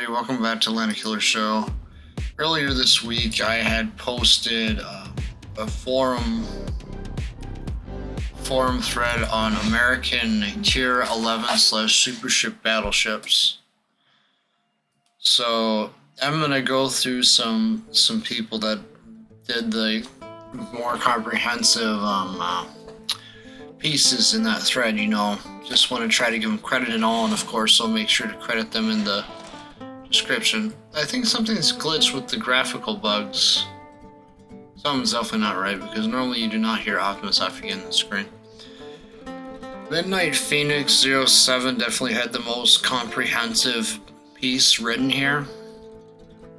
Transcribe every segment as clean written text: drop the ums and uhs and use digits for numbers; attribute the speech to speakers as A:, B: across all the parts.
A: everybody, welcome back to Landedkiller Show. Earlier this week I had posted a forum thread on American Tier 11/Supership battleships. So I'm gonna go through some people that did the more comprehensive pieces in that thread, just want to try to give them credit and all, and of course I'll make sure to credit them in the description. I think something's glitched with the graphical bugs. Something's definitely not right, because normally you do not hear Optimus after getting the screen. Midnight Phoenix 07 definitely had the most comprehensive piece written here.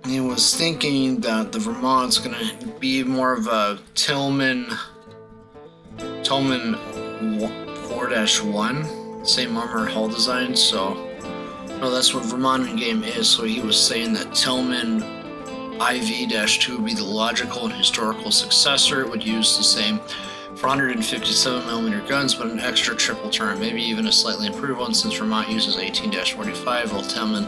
A: He was thinking that the Vermont's going to be more of a Tillman 4-1, same armor hull design, so no, that's what Vermont in game is. So he was saying that Tillman IV-2 would be the logical and historical successor. It would use the same 457mm guns, but an extra triple turn, maybe even a slightly improved one, since Vermont uses 18-45, while Tillman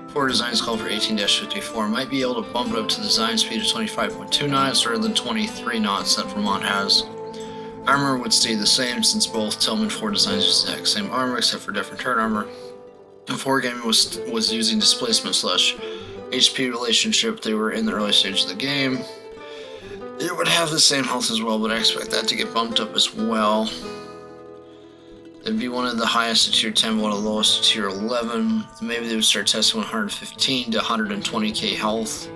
A: 4 designs called for 18-54. Might be able to bump it up to design speed of 25.2 knots rather than 23 knots that Vermont has. Armor would stay the same, since both Tillman 4 designs use the exact same armor except for different turn armor. And 4 gaming was using displacement/HP relationship. They were in the early stage of the game. It would have the same health as well, but I expect that to get bumped up as well. It'd be one of the highest at tier 10, one of the lowest at tier 11. Maybe they would start testing 115 to 120k health.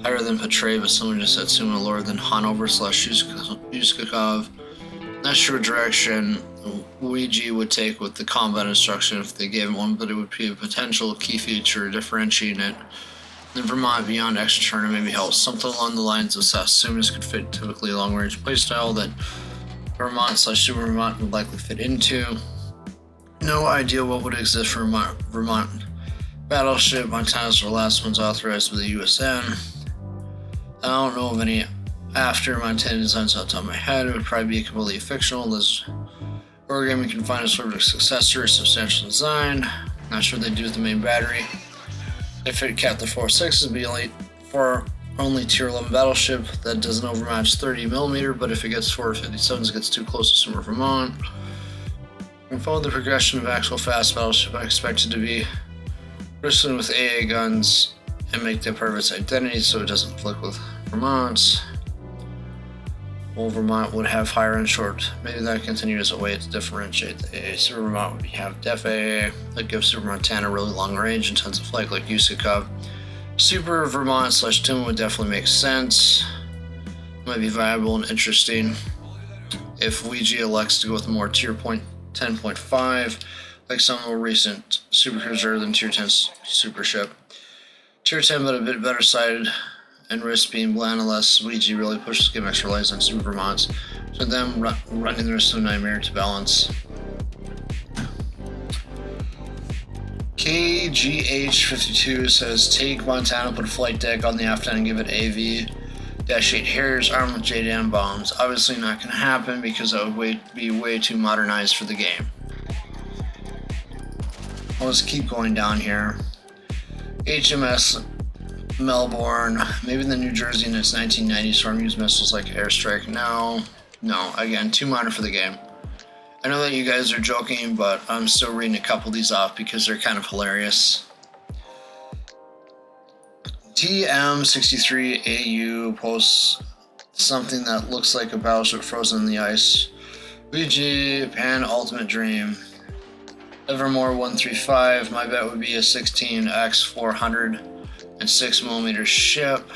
A: Higher than Petray, but someone just said sooner lower than Hanover/Yuskakov. Not sure what direction Ouija would take with the combat instruction if they gave him one, but it would be a potential key feature differentiating it. Then Vermont beyond extra turn and maybe help. Something along the lines of Sassumas could fit typically a long range playstyle that Vermont/Super Vermont would likely fit into. No idea what would exist for Vermont battleship. Montana's the last ones authorized by the USN. I don't know of any after Montana designs off the top of my head. It would probably be completely fictional. This Origin can find a sort of successor, a substantial design. Not sure they do with the main battery. If it kept the 4.6, it'd be only tier 11 battleship that doesn't overmatch 30mm, but if it gets 457s, it gets too close to Super Vermont. And follow the progression of actual fast battleship. I expect it to be bristling with AA guns and make that part of its identity so it doesn't flick with Vermont's. Well, Vermont would have higher and short. Maybe that continues as a way to differentiate the AA. Super Vermont would have def AA that gives Super Montana really long range and tons of flight like Yuskakov. Super Vermont/Tillman would definitely make sense. Might be viable and interesting if Ouija elects to go with a more tier 10.5, like some more recent supercruiser than tier 10 supership. Tier 10 but a bit better sided and risk being bland unless Ouija really pushes game extra lights on Super Vermonts. So them running the risk of a nightmare to balance. KGH52 says take Montana, put a flight deck on the aft end and give it AV-8 Harriers armed with JDAM bombs. Obviously not going to happen because that would be way too modernized for the game. Let's keep going down here. HMS Melbourne, maybe the New Jersey in its 1990 storm used missiles like airstrike. No, again, too modern for the game. I know that you guys are joking, but I'm still reading a couple of these off because they're kind of hilarious. TM63AU posts something that looks like a battleship frozen in the ice. VG Pan Ultimate Dream. Evermore 135. My bet would be a 16x 406mm ship.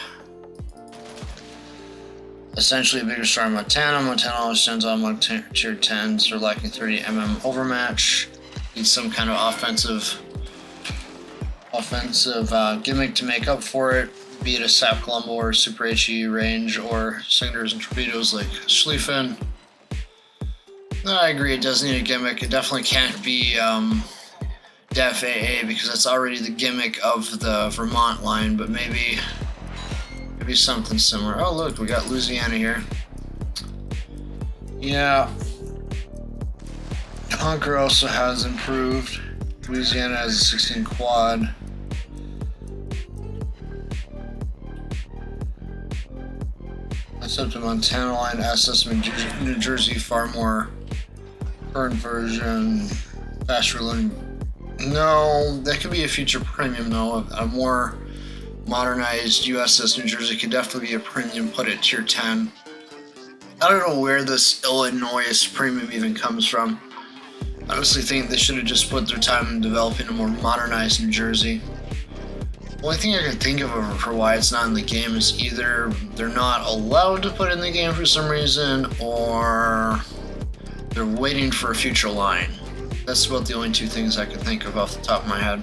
A: Essentially a bigger star in Montana. Montana always stands on tier 10s. They're lacking 30mm overmatch. Need some kind of offensive gimmick to make up for it. Be it a SAP Colombo or Super HE range or singers and torpedoes like Schlieffen. No, I agree, it does need a gimmick. It definitely can't be Def AA because that's already the gimmick of the Vermont line, but maybe something similar. Oh look, we got Louisiana here. Yeah. Conquer also has improved. Louisiana has a 16 quad. Except the Montana line SS New Jersey, far more current version, faster reloading. No, that could be a future premium though. A more modernized USS New Jersey could definitely be a premium, put at tier 10. I don't know where this Illinois premium even comes from. I honestly think they should have just put their time in developing a more modernized New Jersey. The only thing I can think of for why it's not in the game is either they're not allowed to put it in the game for some reason, or they're waiting for a future line. That's about the only two things I can think of off the top of my head.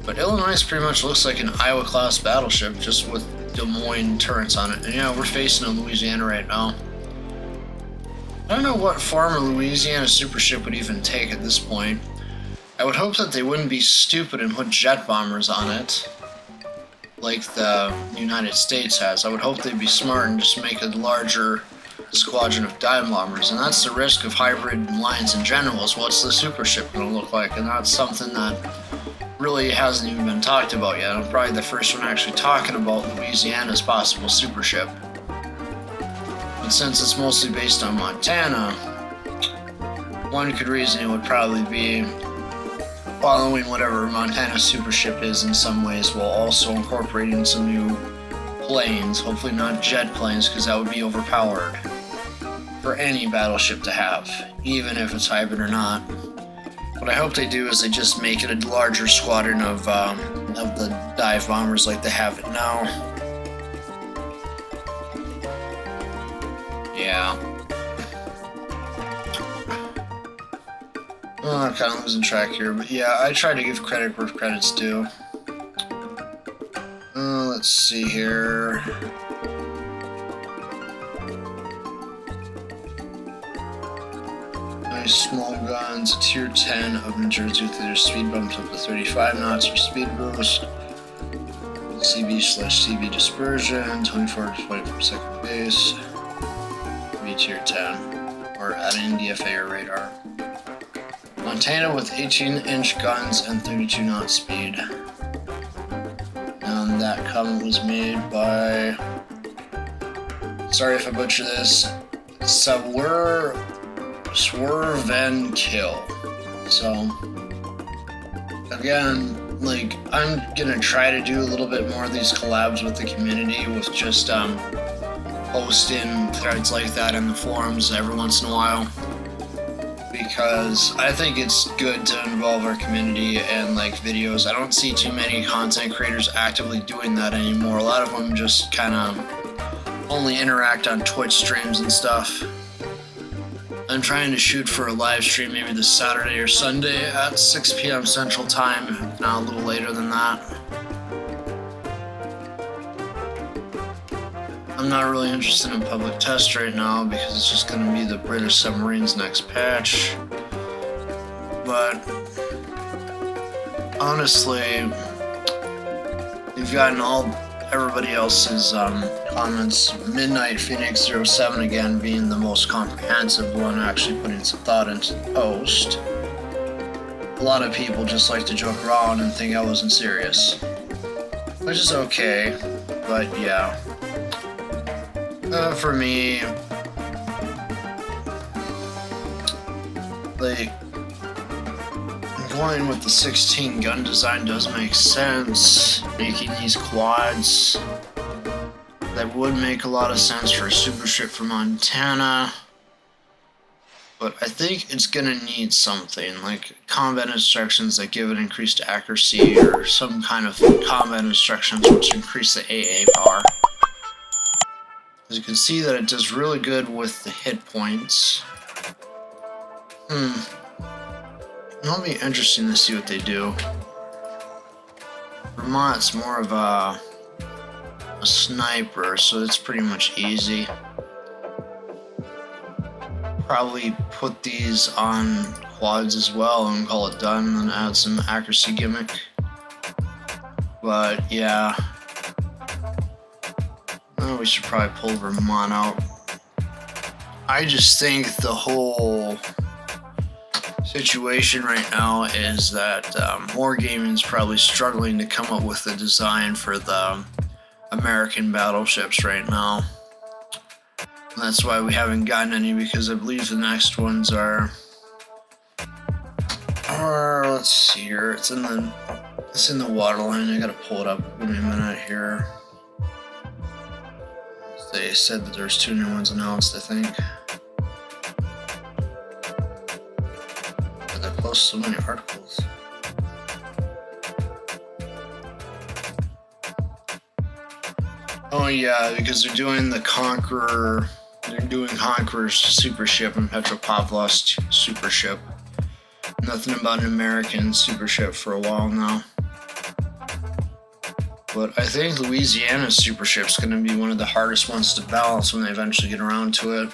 A: But Illinois pretty much looks like an Iowa-class battleship, just with Des Moines turrets on it. And yeah, we're facing a Louisiana right now. I don't know what form a Louisiana super ship would even take at this point. I would hope that they wouldn't be stupid and put jet bombers on it, like the United States has. I would hope they'd be smart and just make a larger squadron of dive bombers, and that's the risk of hybrid lines in general, is what's the super ship going to look like, and that's something that really hasn't even been talked about yet. I'm probably the first one actually talking about Louisiana's possible super ship. But since it's mostly based on Montana, one could reason it would probably be following whatever Montana's super ship is in some ways, while also incorporating some new planes, hopefully not jet planes, because that would be overpowered for any battleship to have, even if it's hybrid or not. What I hope they do is they just make it a larger squadron of the dive bombers like they have it now. Yeah. Well, I'm kind of losing track here, but yeah, I try to give credit where credit's due. Let's see here. Nice small guns, tier 10 of New Jersey with their speed bumped up to 35 knots for speed boost. CB/CB dispersion, 24 to 20 per second base. Be tier 10, or at an DFA or radar. Montana with 18-inch guns and 32 knot speed. And that comment was made by, sorry if I butcher this, SuperBB's. So, again, like, I'm gonna try to do a little bit more of these collabs with the community, with just posting threads like that in the forums every once in a while, because I think it's good to involve our community and like videos. I don't see too many content creators actively doing that anymore. A lot of them just kind of only interact on Twitch streams and stuff. I'm trying to shoot for a live stream maybe this Saturday or Sunday at 6 p.m. Central Time, if not a little later than that. I'm not really interested in public test right now because it's just going to be the British submarines next patch. But honestly, you've gotten everybody else's comments. Midnight Phoenix 07 again being the most comprehensive one, actually putting some thought into the post. A lot of people just like to joke around and think I wasn't serious, which is okay, but yeah. For me, like, going with the 16 gun design does make sense. Making these quads, that would make a lot of sense for a super ship for Montana. But I think it's gonna need something like combat instructions that give it increased accuracy, or some kind of combat instructions which increase the AA power. As you can see that it does really good with the hit points. It'll be interesting to see what they do. Vermont's more of a sniper, so it's pretty much easy. Probably put these on quads as well and call it done, and then add some accuracy gimmick. But yeah. We should probably pull Vermont out. I just think the whole situation right now is that Wargaming's probably struggling to come up with a design for the American battleships right now. That's why we haven't gotten any, because I believe the next ones are let's see here. It's in the waterline. I gotta pull it up. Give me a minute here. They said that there's 2 new ones announced, I think. But they post so many articles. Oh yeah, because they're doing the Conqueror. They're doing Conqueror's super ship and Petropavlov's super ship. Nothing about an American super ship for a while now. But I think Louisiana's super ship's going to be one of the hardest ones to balance when they eventually get around to it.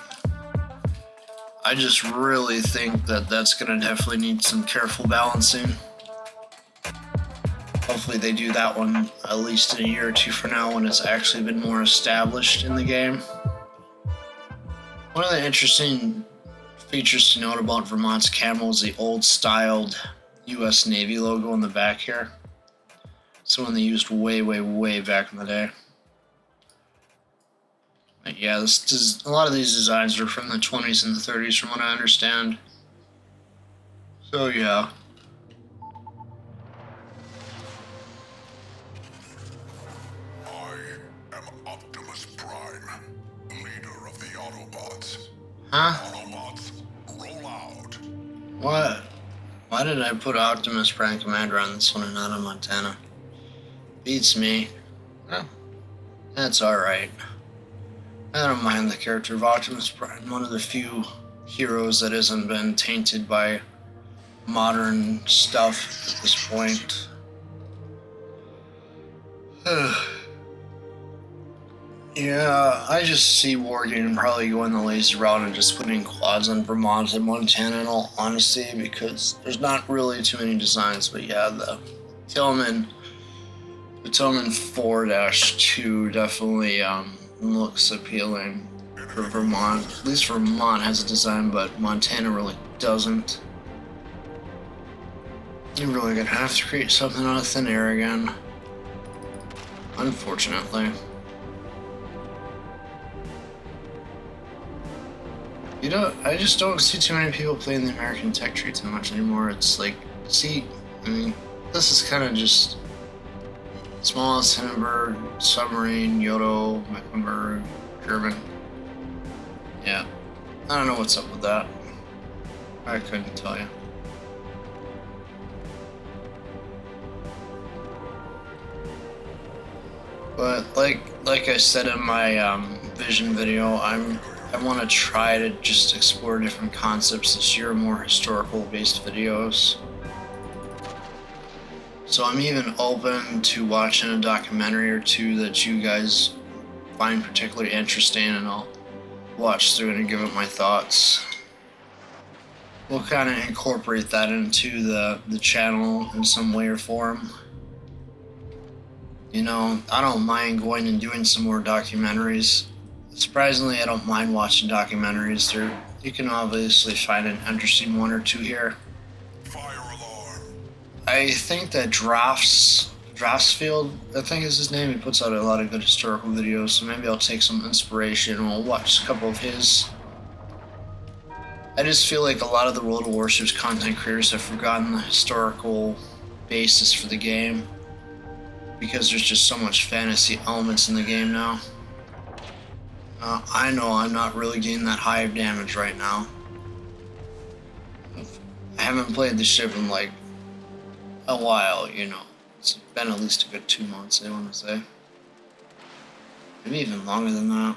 A: I just really think that that's going to definitely need some careful balancing. Hopefully they do that one at least in a year or 2 from now, when it's actually been more established in the game. One of the interesting features to note about Vermont's camo is the old styled US Navy logo in the back here. It's the one they used way back in the day. But yeah, a lot of these designs are from the 20s and the 30s from what I understand. So yeah.
B: I am Optimus Prime, leader of the Autobots.
A: Huh?
B: Autobots, roll out.
A: What? Why did I put Optimus Prime Commander on this one and not on Montana? Beats me. Oh, that's alright. I don't mind the character of Optimus Prime, one of the few heroes that hasn't been tainted by modern stuff at this point. Yeah, I just see Wargaming probably going the lazy route and just putting quads on Vermont and Montana in all honesty, because there's not really too many designs. But yeah, the Tillman 4-2 definitely looks appealing for Vermont. At least Vermont has a design, but Montana really doesn't. You're really gonna have to create something out of thin air again, unfortunately. You know, I just don't see too many people playing the American tech tree too much anymore. It's like, I mean, this is kind of just smallest Hindenburg, submarine, Yodo, Mecklenburg, German. Yeah, I don't know what's up with that. I couldn't tell you. But like I said in my vision video, I want to try to just explore different concepts this year, more historical based videos. So I'm even open to watching a documentary or 2 that you guys find particularly interesting, and I'll watch through it and give it my thoughts. We'll kind of incorporate that into the channel in some way or form. You know, I don't mind going and doing some more documentaries. Surprisingly, I don't mind watching documentaries. You can obviously find an interesting 1 or 2 here.
B: Fire alarm.
A: I think that Draftsfield, I think is his name, he puts out a lot of good historical videos, so maybe I'll take some inspiration and we'll watch a couple of his. I just feel like a lot of the World of Warships content creators have forgotten the historical basis for the game, because there's just so much fantasy elements in the game now. I know I'm not really getting that high of damage right now. I haven't played the ship in like a while, you know. It's been at least a good 2 months, I want to say. Maybe even longer than that.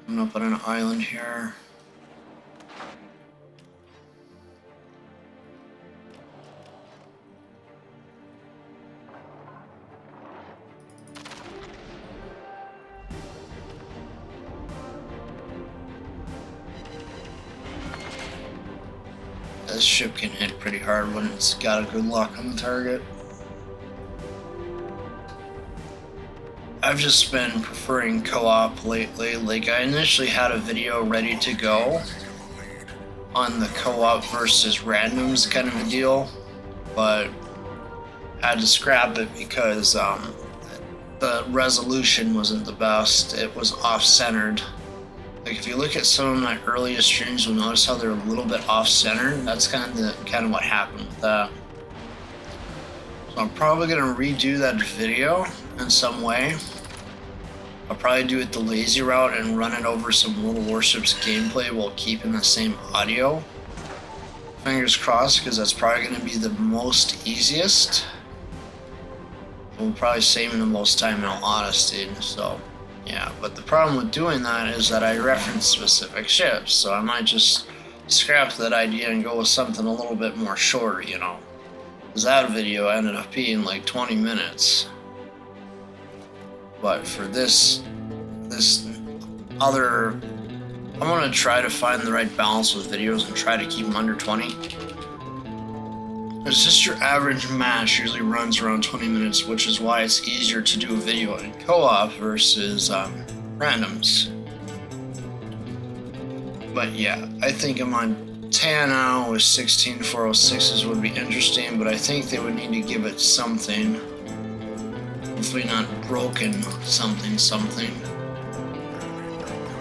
A: I'm up on an island here. This ship can hit pretty hard when it's got a good lock on the target. I've just been preferring co-op lately. Like, I initially had a video ready to go on the co-op versus randoms kind of a deal, but had to scrap it because the the resolution wasn't the best. It was off-centered. Like if you look at some of my earliest streams, you'll notice how they're a little bit off-centered. That's kind of what happened with that. So I'm probably gonna redo that video in some way. I'll probably do it the lazy route and run it over some Little Warships gameplay while keeping the same audio. Fingers crossed, because that's probably going to be the most easiest. We'll probably save me the most time in all honesty, so yeah. But the problem with doing that is that I reference specific ships, so I might just scrap that idea and go with something a little bit more shorter, you know. Because that video ended up being like 20 minutes. But for this other, I'm gonna try to find the right balance with videos and try to keep them under 20. It's just your average match usually runs around 20 minutes, which is why it's easier to do a video in co-op versus randoms. But yeah, I think I'm on 10 now with 16 406s would be interesting, but I think they would need to give it something. Hopefully not broken something.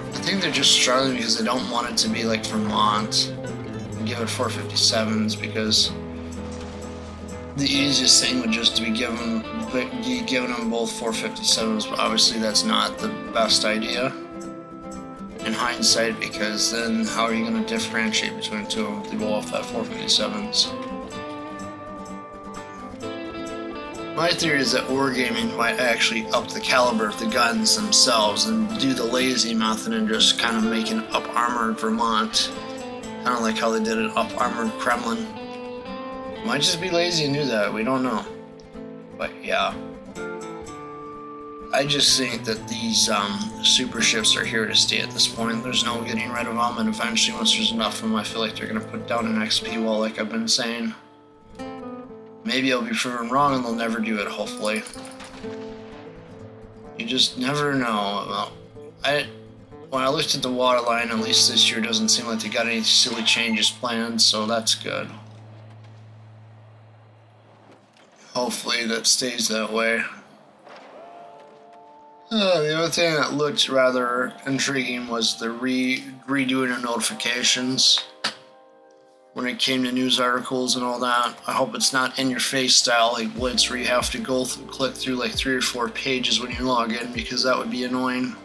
A: I think they're just struggling because they don't want it to be like Vermont and give it 457s, because the easiest thing would just be giving them both 457s, but obviously that's not the best idea in hindsight, because then how are you going to differentiate between the two of them if they both have 457s? My theory is that Wargaming might actually up the caliber of the guns themselves and do the lazy method and just kind of make an up-armored Vermont. Kind of like how they did an up-armored Kremlin. Might just be lazy and do that, we don't know. But yeah. I just think that these super ships are here to stay at this point. There's no getting rid of them, and eventually once there's enough of them, I feel like they're going to put down an XP wall like I've been saying. Maybe I'll be proven wrong and they'll never do it, hopefully. You just never know. When I looked at the waterline, at least this year, doesn't seem like they got any silly changes planned, so that's good. Hopefully that stays that way. The other thing that looked rather intriguing was the redoing of notifications. When it came to news articles and all that, I hope it's not in your face style like Blitz, where you have to go click through like 3 or 4 pages when you log in, because that would be annoying.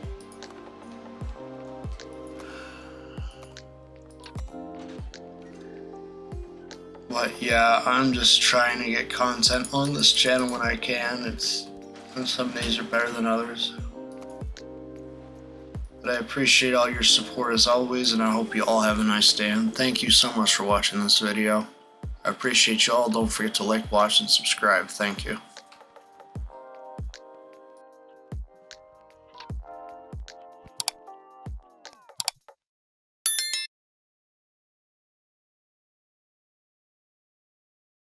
A: But yeah, I'm just trying to get content on this channel when I can. Some days are better than others. But I appreciate all your support as always, and I hope you all have a nice day. And thank you so much for watching this video. I appreciate you all. Don't forget to like, watch, and subscribe. Thank you.